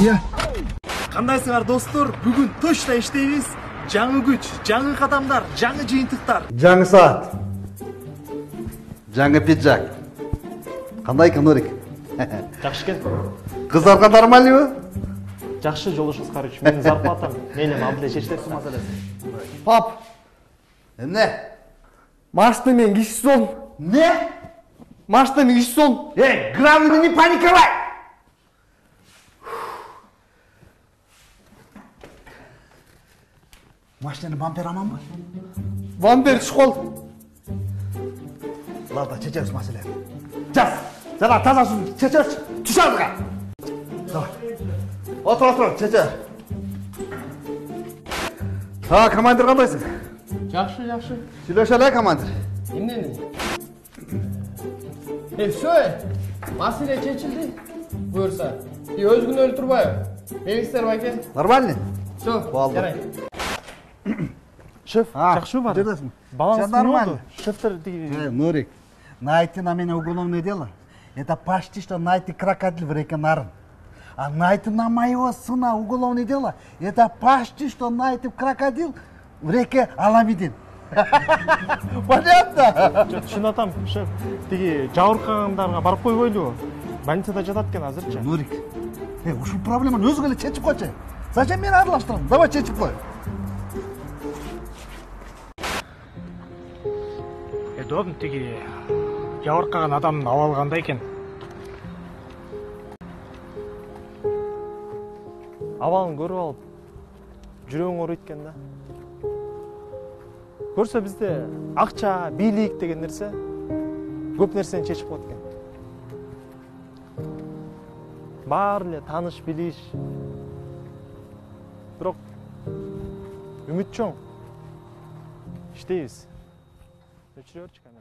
Iya. Кандайсыңар достор? Бүгүн точно иштейбиз. Жаңы күч, жаңы кадамдар, жаңы жыйынтыктар. Жаңы саат. Жаңы пиджак. Кандай Нурик? Жакшы экен. Кыздарга нормальбы? Жакшы жолдошуңуз Карыч. Менин зарплатам мейлем абдан чечилет маселеси. Pap, Эмне? Машта мен киши сол. Не? Машта мен киши сол. Главное не паниковать! Машинаны бампер аманбы? Бампер школ. Ладно, чечебиз маселени. Жаз! Жана таза суу чечебиз. Түш алдыга. Давай. Отур, чече. Командир кандайсың? Жакшы. Сүйлөшө эле, командир. Эмнени? Все, маселе чечилди. Буюрса. Өз күнү өлтүрбайбы. Меңиздер байке. Нормальный? Все, Болду. жарайт. Шеф, жакшыбы баары? Жердесиң? Балаңыз Всё нормально. Шефтер тиги. Нурик, найти на меня уголовное дело. Это почти что найти крокодил в реке Нарын. А найти на моего сына уголовное дело, это почти что найти крокодил в реке Аламидин. Понятно? Чын атам, шеф. Тиги жабыркагандарга барып койбойлубу? Больницада жатат экен азырчы. Нурик, ушул проблеманы өзүң эле чечип койчу. Зачем мени аралаштырасың? Давай чечип кой. Эдон тиги жабыркаган адамдын абалы кандай экен? Абалын көрүп алып, жүрөгүң ооруйт экен да. Көрсө бизде акча, бийлик деген нерсе көп нерсени чечип коет экен. Баары эле тааныш билиш. Бирок үмүт чоң. İşteyiz. Öçürüyor çıkan.